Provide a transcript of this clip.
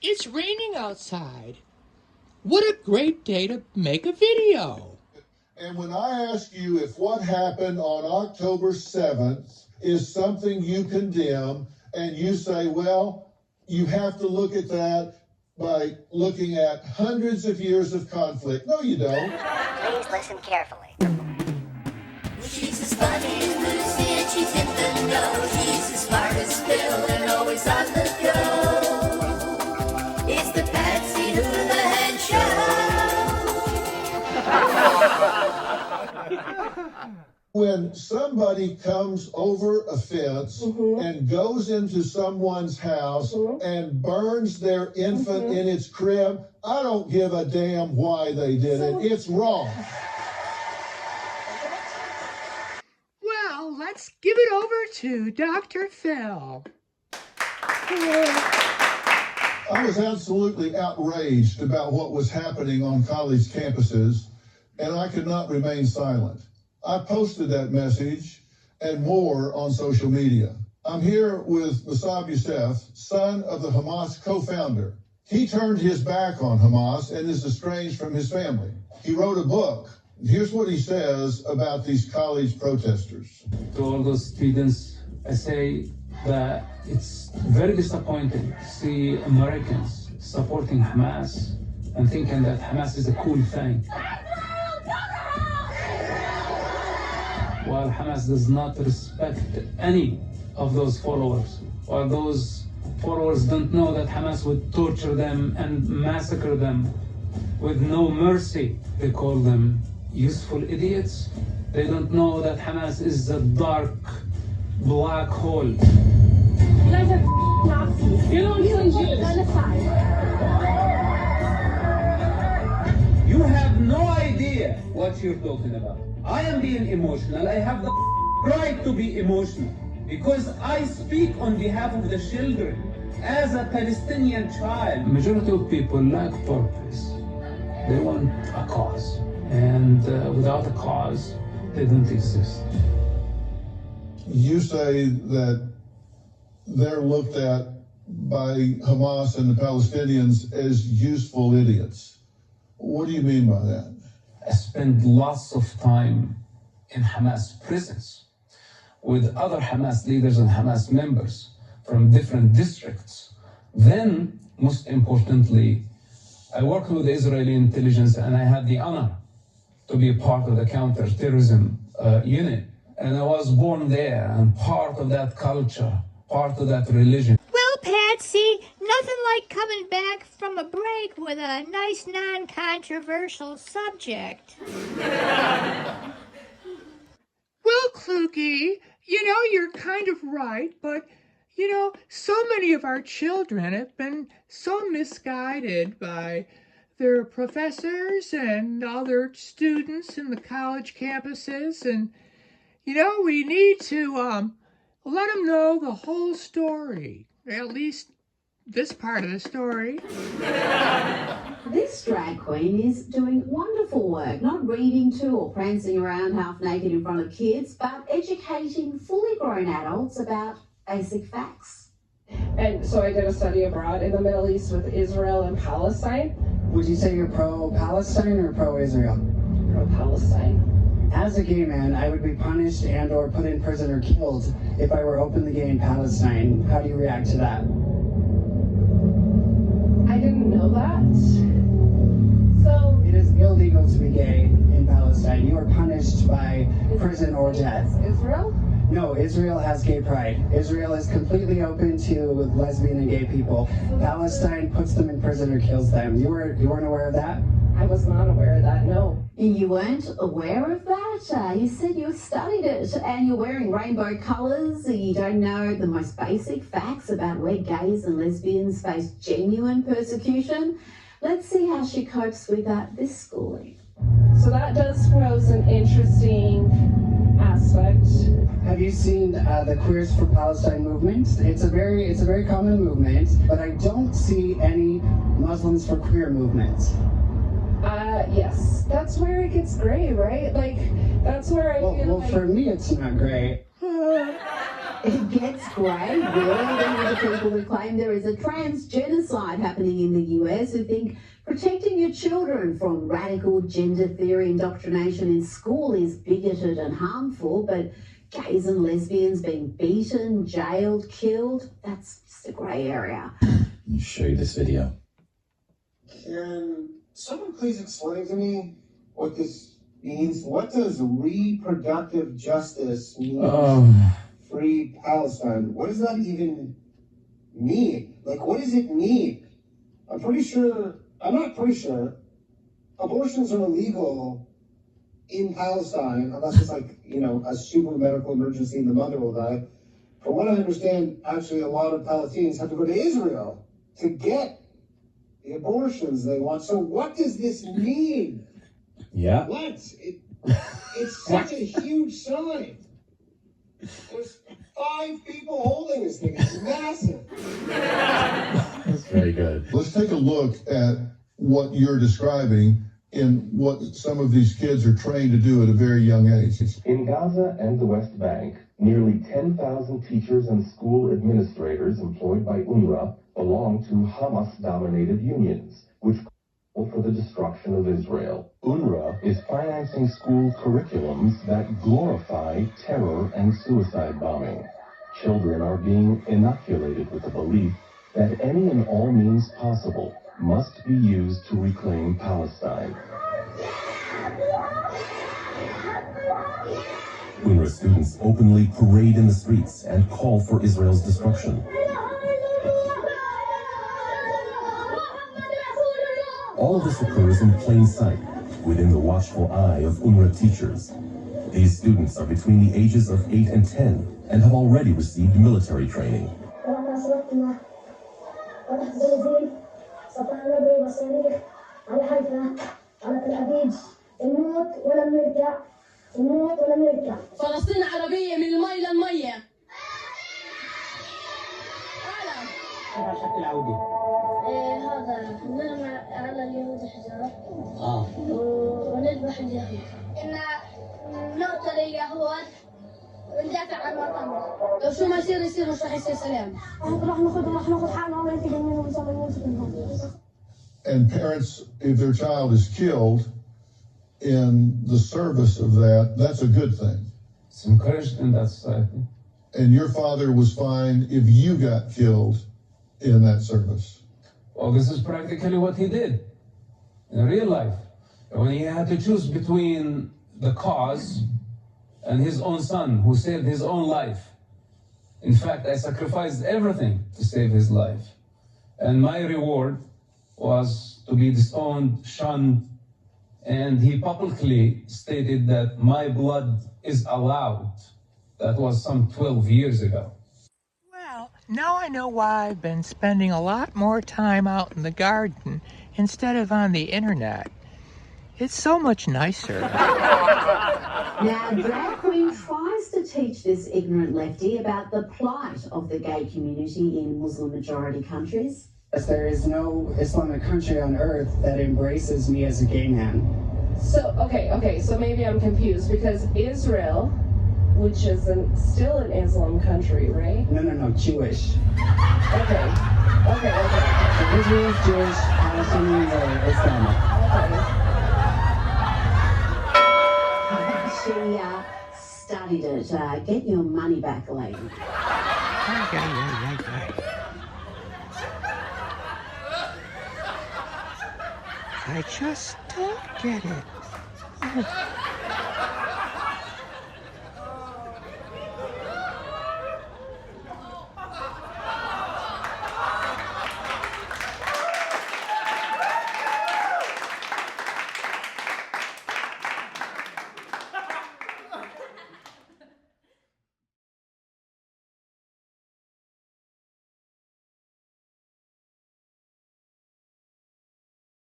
It's raining outside. What a great day to make a video. And when I ask you if what happened on October 7th is something you condemn, and you say, well, you have to look at that by looking at hundreds of years of conflict. No, you don't. Please listen carefully. She's as funny as Lucy and she's in the know. She's as smart as Bill and always on the go. It's the Patsy Hoolahan Show. When somebody comes over a fence and goes into someone's house and burns their infant in its crib, I don't give a damn why they did it. It's wrong. Well, let's give it over to Dr. Phil. I was absolutely outraged about what was happening on college campuses, and I could not remain silent. I posted that message and more on social media. I'm here with Mosab Yousef, son of the Hamas co-founder. He turned his back on Hamas and is estranged from his family. He wrote a book. Here's what he says about these college protesters. To all those students, I say that it's very disappointing to see Americans supporting Hamas and thinking that Hamas is a cool thing. While Hamas does not respect any of those followers, or those followers don't know that Hamas would torture them and massacre them with no mercy. They call them useful idiots. They don't know that Hamas is a dark, black hole. You guys are Nazis. You're the ones killing Jews. Genocide. You have no idea what you're talking about. I am being emotional. I have the right to be emotional because I speak on behalf of the children as a Palestinian child. Majority of people lack purpose. They want a cause, and without a cause, they don't exist. You say that they're looked at by Hamas and the Palestinians as useful idiots. What do you mean by that? I spent lots of time in Hamas prisons with other Hamas leaders and Hamas members from different districts. Then, most importantly, I worked with the Israeli intelligence, and I had the honor to be a part of the counter-terrorism unit. And I was born there and part of that culture, part of that religion. Well, Patsy, nothing like coming back from a break with a nice non-controversial subject. Well, Kluge, you're kind of right, but, so many of our children have been so misguided by their professors and other students in the college campuses, and, we need to let them know the whole story, at least this part of the story. This drag queen is doing wonderful work, not reading to or prancing around half naked in front of kids, but educating fully grown adults about basic facts. And so I did a study abroad in the Middle East with Israel and Palestine. Would you say you're pro-Palestine or pro-Israel? Pro-Palestine. As a gay man, I would be punished and or put in prison or killed if I were openly gay in Palestine. How do you react to that? I didn't know that. So it is illegal to be gay in Palestine. You are punished by prison or death. Israel? No, Israel has gay pride. Israel is completely open to lesbian and gay people. Palestine puts them in prison or kills them. You weren't aware of that? I was not aware of that, no. You weren't aware of that? You said you studied it and you're wearing rainbow colours. You don't know the most basic facts about where gays and lesbians face genuine persecution. Let's see how she copes with this schooling. So that does pose an interesting aspect. Have you seen the Queers for Palestine movement? It's a very common movement, but I don't see any Muslims for Queer movement. Yes, that's where it gets gray, right? Like, that's where I feel like... Well, for me, it's not gray. It gets great, really. Then are the people who claim there is a trans genocide happening in the US, who think protecting your children from radical gender theory indoctrination in school is bigoted and harmful, but gays and lesbians being beaten, jailed, killed, that's just a grey area. Let me show you this video. Can someone please explain to me what this means? What does reproductive justice mean? Free Palestine. What does that even mean? Like, what does it mean? I'm not pretty sure. Abortions are illegal in Palestine unless it's like, a super medical emergency and the mother will die. From what I understand, actually a lot of Palestinians have to go to Israel to get the abortions they want. So what does this mean? Yeah. What? It's such a huge sign. There's 5 people holding this thing. It's massive. That's very good. Let's take a look at what you're describing in what some of these kids are trained to do at a very young age. In Gaza and the West Bank, nearly 10,000 teachers and school administrators employed by UNRWA belong to Hamas-dominated unions, which call for the destruction of Israel. UNRWA is financing school curriculums that glorify terror and suicide bombing. Children are being inoculated with the belief that any and all means possible must be used to reclaim Palestine. UNRWA students openly parade in the streets and call for Israel's destruction. All of this occurs in plain sight, within the watchful eye of UNRWA teachers. These students are between the ages of 8 and 10 and have already received military training. فلسطين عربية من المي للمية. شكل عودي. هذا نرمى على اليهود حجار. ونذبح اليهود. إن نقتل اليهود وندافع عن وطننا. لو شو ما يصير مش راح يصير سلام. راح ناخذ حقنا وننتقم منهم إن شاء الله نمسك منهم. And parents, if their child is killed in the service of that, that's a good thing. It's encouraged in that society. And your father was fine if you got killed in that service. Well, this is practically what he did in real life. When he had to choose between the cause and his own son, who saved his own life. In fact, I sacrificed everything to save his life. And my reward was to be disowned, shunned, and he publicly stated that my blood is allowed. That was some 12 years ago. Well, now I know why I've been spending a lot more time out in the garden instead of on the internet. It's so much nicer. Now, drag queen tries to teach this ignorant lefty about the plight of the gay community in Muslim-majority countries. There is no Islamic country on earth that embraces me as a gay man. So, okay, so maybe I'm confused because Israel, which is still an Islam country, right? No, Jewish. Okay. So Israel is Jewish, Palestinians are Islamic. She studied it. Get your money back, lady. I just don't get it.